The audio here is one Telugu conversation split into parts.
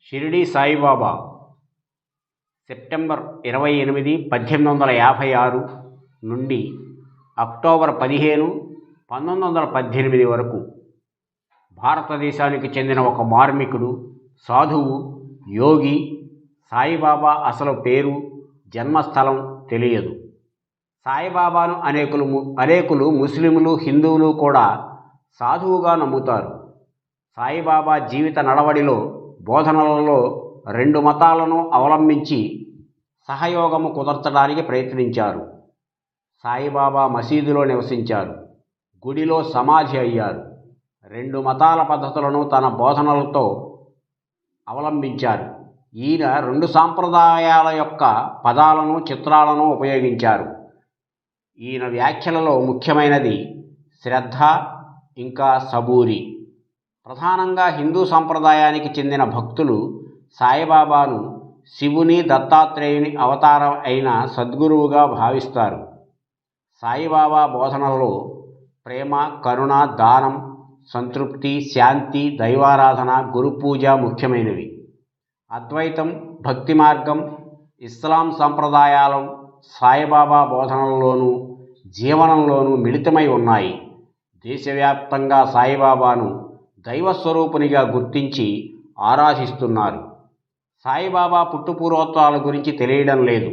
షిరిడి సాయిబాబా సెప్టెంబర్ 28, 1856 నుండి అక్టోబర్ 15, 1918 వరకు భారతదేశానికి చెందిన ఒక మార్మికుడు, సాధువు, యోగి. సాయిబాబా అసలు పేరు, జన్మస్థలం తెలియదు. సాయిబాబాను అనేకులు ముస్లింలు, హిందువులు కూడా సాధువుగా నమ్ముతారు. సాయిబాబా జీవిత నడవడిలో, బోధనలలో రెండు మతాలను అవలంబించి సహయోగము కుదర్చడానికి ప్రయత్నించారు. సాయిబాబా మసీదులో నివసించారు, గుడిలో సమాధి అయ్యారు. రెండు మతాల పద్ధతులను తన బోధనలతో అవలంబించారు. ఈయన రెండు సాంప్రదాయాల యొక్క పదాలను, చిత్రాలను ఉపయోగించారు. ఈయన వ్యాఖ్యలలో ముఖ్యమైనది శ్రద్ధ, ఇంకా సబూరి. ప్రధానంగా హిందూ సంప్రదాయానికి చెందిన భక్తులు సాయిబాబాను శివుని, దత్తాత్రేయుని అవతారం అయిన సద్గురువుగా భావిస్తారు. సాయిబాబా బోధనలలో ప్రేమ, కరుణ, దానం, సంతృప్తి, శాంతి, దైవారాధన, గురుపూజ ముఖ్యమైనవి. అద్వైతం, భక్తి మార్గం, ఇస్లాం సంప్రదాయాలు సాయిబాబా బోధనల్లోనూ జీవనంలోనూ మిళితమై ఉన్నాయి. దేశవ్యాప్తంగా సాయిబాబాను దైవస్వరూపునిగా గుర్తించి ఆరాధిస్తున్నారు. సాయిబాబా పుట్టుపూర్వోత్తరాల గురించి తెలియడం లేదు.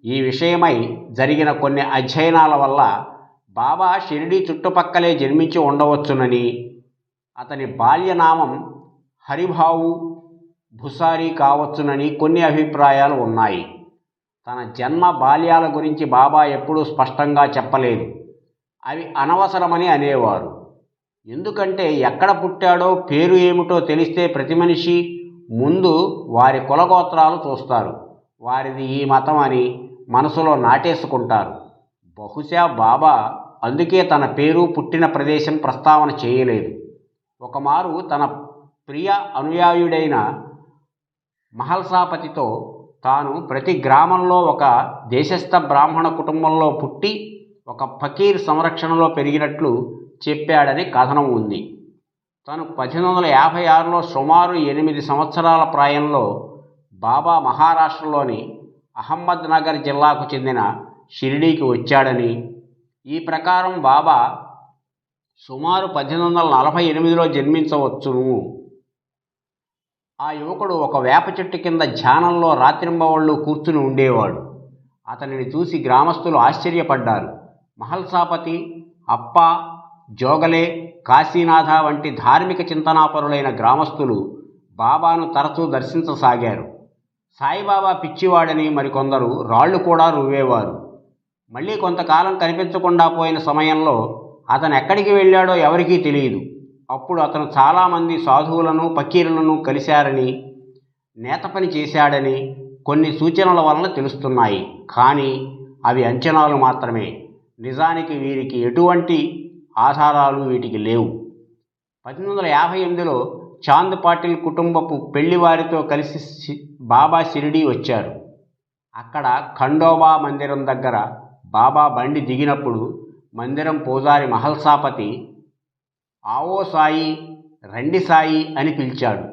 ఈ విషయమై జరిగిన కొన్ని అధ్యయనాల వల్ల బాబా షిరిడి చుట్టుపక్కలే జన్మించి ఉండవచ్చునని, అతని బాల్యనామం హరిభావు భుసారి కావచ్చునని కొన్ని అభిప్రాయాలు ఉన్నాయి. తన జన్మ, బాల్యాల గురించి బాబా ఎప్పుడూ స్పష్టంగా చెప్పలేదు. అవి అనవసరమని అనేవారు. ఎందుకంటే ఎక్కడ పుట్టాడో, పేరు ఏమిటో తెలిస్తే ప్రతి మనిషి ముందు వారి కులగోత్రాలు చూస్తారు. వారిది ఈ మతం అని మనసులో నాటేసుకుంటారు. బహుశా బాబా అందుకే తన పేరు, పుట్టిన ప్రదేశం ప్రస్తావన చేయలేదు. ఒకమారు తన ప్రియ అనుయాయుడైన మహల్సాపతితో తాను ప్రతి గ్రామంలో ఒక దేశస్థ బ్రాహ్మణ కుటుంబంలో పుట్టి ఒక ఫకీర్ సంరక్షణలో పెరిగినట్లు చెప్పాడని కథనం ఉంది. తను 1856లో సుమారు 8 సంవత్సరాల ప్రాయంలో బాబా మహారాష్ట్రలోని అహ్మద్ నగర్ జిల్లాకు చెందిన షిరిడీకి వచ్చాడని, ఈ ప్రకారం బాబా సుమారు 1848లో జన్మించవచ్చును. ఆ యువకుడు ఒక వేప చెట్టు కింద ధ్యానంలో రాత్రింబవళ్ళు కూర్చుని ఉండేవాడు. అతనిని చూసి గ్రామస్తులు ఆశ్చర్యపడ్డారు. మహల్సాపతి, అప్ప, జోగలే, కాశీనాథ వంటి ధార్మిక చింతనాపరులైన గ్రామస్తులు బాబాను తరచూ దర్శించసాగారు. సాయిబాబా పిచ్చివాడని మరికొందరు రాళ్లు కూడా రువ్వేవారు. మళ్ళీ కొంతకాలం కనిపించకుండా పోయిన సమయంలో అతను ఎక్కడికి వెళ్ళాడో ఎవరికీ తెలియదు. అప్పుడు అతను చాలామంది సాధువులను, ఫకీరులను కలిశారని, నేత పని చేశాడని కొన్ని సూచనల వలన తెలుస్తున్నాయి. కానీ అవి అంచనాలు మాత్రమే. నిజానికి వీరికి ఎటువంటి ఆధారాలు వీటికి లేవు. 1858లో చాంద్ పాటిల్ కుటుంబపు పెళ్లివారితో కలిసి బాబా షిరిడీ వచ్చారు. అక్కడ ఖండోబా మందిరం దగ్గర బాబా బండి దిగినప్పుడు మందిరం పూజారి మహల్సాపతి ఆవో సాయి, రండి సాయి అని పిలిచాడు.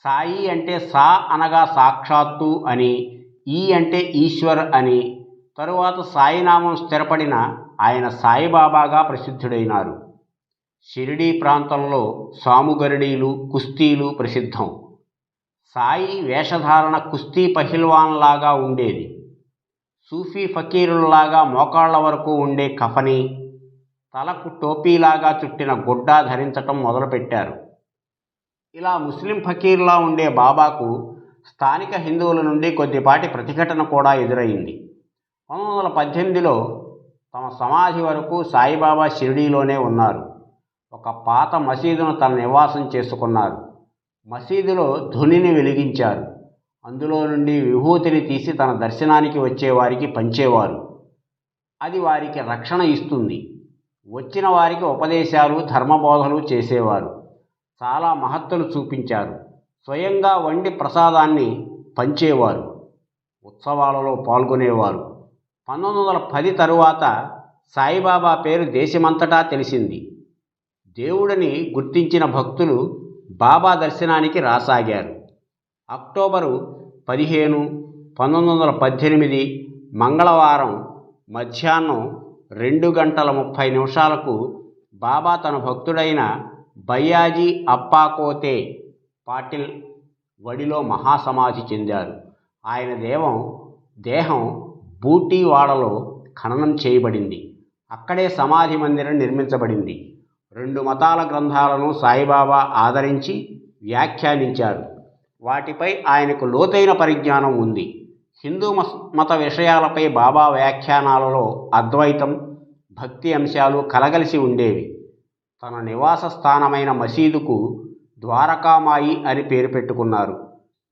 సాయి అంటే సా అనగా సాక్షాత్తు అని, ఈ అంటే ఈశ్వర్ అని. తరువాత సాయినామం స్థిరపడిన ఆయన సాయిబాబాగా ప్రసిద్ధుడైనారు. షిరిడీ ప్రాంతంలో సాముగరిడీలు, కుస్తీలు ప్రసిద్ధం. సాయి వేషధారణ కుస్తీ పహిల్వాన్లాగా ఉండేది. సూఫీ ఫకీరుల్లాగా మోకాళ్ల వరకు ఉండే కఫని, తలకు టోపీలాగా చుట్టిన గుడ్డ ధరించటం మొదలుపెట్టారు. ఇలా ముస్లిం ఫకీర్లా ఉండే బాబాకు స్థానిక హిందువుల నుండి కొద్దిపాటి ప్రతిఘటన కూడా ఎదురైంది. 1918లో తమ సమాధి వరకు సాయిబాబా షిరిడీలోనే ఉన్నారు. ఒక పాత మసీదును తన నివాసం చేసుకున్నారు. మసీదులో ధునిని వెలిగించారు. అందులో నుండి విభూతిని తీసి తన దర్శనానికి వచ్చేవారికి పంచేవారు. అది వారికి రక్షణ ఇస్తుంది. వచ్చిన వారికి ఉపదేశాలు, ధర్మబోధలు చేసేవారు. చాలా మహత్తులు చూపించారు. స్వయంగా వండి ప్రసాదాన్ని పంచేవారు. ఉత్సవాలలో పాల్గొనేవారు. 1910 తరువాత సాయిబాబా పేరు దేశమంతటా తెలిసింది. దేవుడిని గుర్తించిన భక్తులు బాబా దర్శనానికి రాసాగారు. అక్టోబరు 15, 1918 మంగళవారం మధ్యాహ్నం 2:30 బాబా తన భక్తుడైన భయ్యాజీ అప్పాకోతే పాటిల్ వడిలో మహాసమాధి చెందారు. ఆయన దేహం బూటీవాడలో ఖననం చేయబడింది. అక్కడే సమాధి మందిరం నిర్మించబడింది. 2 మతాల గ్రంథాలను సాయిబాబా ఆదరించి వ్యాఖ్యానించారు. వాటిపై ఆయనకు లోతైన పరిజ్ఞానం ఉంది. హిందూ మత విషయాలపై బాబా వ్యాఖ్యానాలలో అద్వైతం, భక్తి అంశాలు కలగలిసి ఉండేవి. తన నివాస స్థానమైన మసీదుకు ద్వారకామాయి అని పేరు పెట్టుకున్నారు.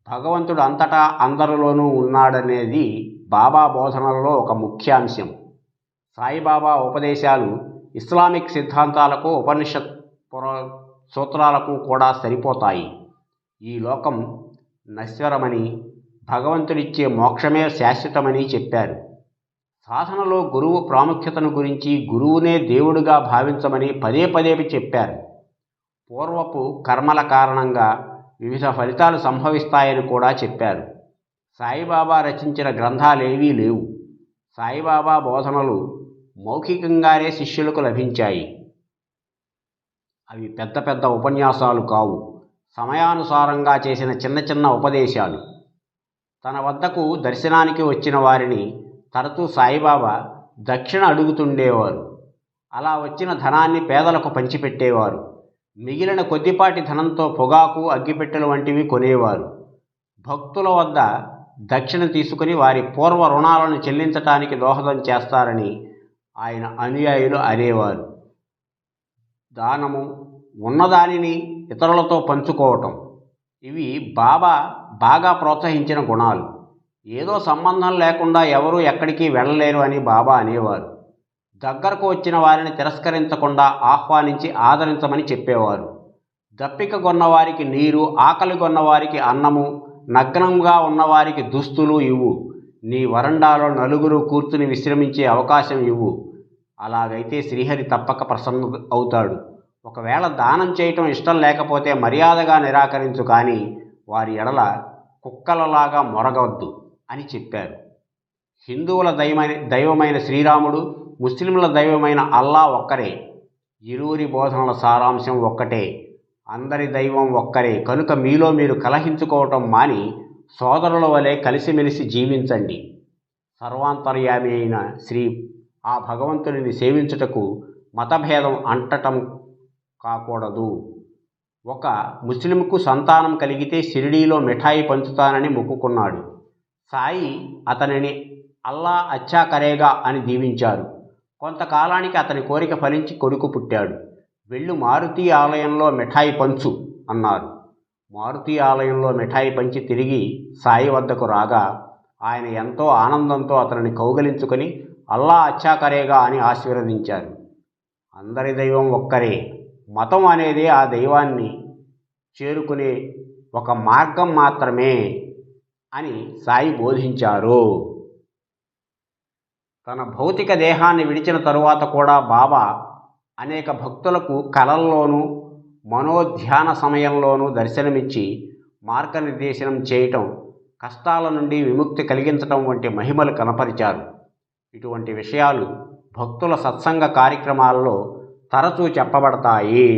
భగవంతుడు అంతటా అందరిలోనూ ఉన్నాడనేది బాబా బోధనలలో ఒక ముఖ్య అంశం. సాయిబాబా ఉపదేశాలు ఇస్లామిక్ సిద్ధాంతాలకు, ఉపనిషత్ సూత్రాలకు కూడా సరిపోతాయి. ఈ లోకం నశ్వరమని, భగవంతుడిచ్చే మోక్షమే శాశ్వతమని చెప్పారు. సాధనలో గురువు ప్రాముఖ్యతను గురించి, గురువునే దేవుడిగా భావించమని పదే పదే చెప్పారు. పూర్వపు కర్మల కారణంగా వివిధ ఫలితాలు సంభవిస్తాయని కూడా చెప్పారు. సాయిబాబా రచించిన గ్రంథాలేవీ లేవు. సాయిబాబా బోధనలు మౌఖికంగానే శిష్యులకు లభించాయి. అవి పెద్ద పెద్ద ఉపన్యాసాలు కావు, సమయానుసారంగా చేసిన చిన్న చిన్న ఉపదేశాలు. తన వద్దకు దర్శనానికి వచ్చిన వారిని తరచూ సాయిబాబా దక్షిణ అడుగుతుండేవారు. అలా వచ్చిన ధనాన్ని పేదలకు పంచిపెట్టేవారు. మిగిలిన కొద్దిపాటి ధనంతో పొగాకు, అగ్గిపెట్టెలు వంటివి కొనేవారు. భక్తుల వద్ద దక్షిణ తీసుకుని వారి పూర్వ రుణాలను చెల్లించటానికి దోహదం చేస్తారని ఆయన అనుయాయులు అనేవారు. దానము, ఉన్నదానిని ఇతరులతో పంచుకోవటం, ఇవి బాబా బాగా ప్రోత్సహించిన గుణాలు. ఏదో సంబంధం లేకుండా ఎవరూ ఎక్కడికి వెళ్ళలేరు అని బాబా అనేవారు. దగ్గరకు వచ్చిన వారిని తిరస్కరించకుండా ఆహ్వానించి ఆదరించమని చెప్పేవారు. దప్పిక కొన్నవారికి నీరు, ఆకలి కొన్నవారికి అన్నము, నగ్నంగా ఉన్నవారికి దుస్తులు ఇవ్వు. నీ వరండాలో నలుగురు కూర్చుని విశ్రమించే అవకాశం ఇవ్వు. అలాగైతే శ్రీహరి తప్పక ప్రసన్న అవుతాడు. ఒకవేళ దానం చేయటం ఇష్టం లేకపోతే మర్యాదగా నిరాకరించు, కానీ వారి ఎడల కుక్కలలాగా మొరగవద్దు అని చెప్పారు. హిందువుల దైవమైన శ్రీరాముడు, ముస్లింల దైవమైన అల్లా ఒక్కరే. ఇరువురి బోధనల సారాంశం ఒక్కటే. అందరి దైవం ఒక్కరే. కనుక మీలో మీరు కలహించుకోవటం మాని సోదరుల వలె కలిసిమెలిసి జీవించండి. సర్వాంతర్యామి అయిన ఆ భగవంతుడిని సేవించుటకు మతభేదం అంటటం కాకూడదు. ఒక ముస్లింకు సంతానం కలిగితే షిరిడీలో మిఠాయి పంచుతానని మొక్కుకున్నాడు. సాయి అతనిని అల్లా అచ్చా కరేగా అని దీవించారు. కొంతకాలానికి అతని కోరిక ఫలించి కొడుకు పుట్టాడు. వెళ్ళు మారుతి ఆలయంలో మిఠాయి పంచు అన్నారు. మారుతి ఆలయంలో మిఠాయి పంచి తిరిగి సాయి వద్దకు రాగా ఆయన ఎంతో ఆనందంతో అతనిని కౌగలించుకొని అల్లా అచ్చా కరేగా అని ఆశీర్వదించారు. అందరి దైవం ఒక్కరే. మతం అనేది ఆ దైవాన్ని చేరుకునే ఒక మార్గం మాత్రమే అని సాయి బోధించారు. తన భౌతిక దేహాన్ని విడిచిన తరువాత కూడా బాబా అనేక భక్తులకు కలల్లోనూ, మనోధ్యాన సమయంలోనూ దర్శనమిచ్చి మార్గనిర్దేశనం చేయటం, కష్టాల నుండి విముక్తి కలిగించటం వంటి మహిమలు కనపరిచారు. ఇటువంటి విషయాలు భక్తుల సత్సంగ కార్యక్రమాల్లో తరచూ చెప్పబడతాయి.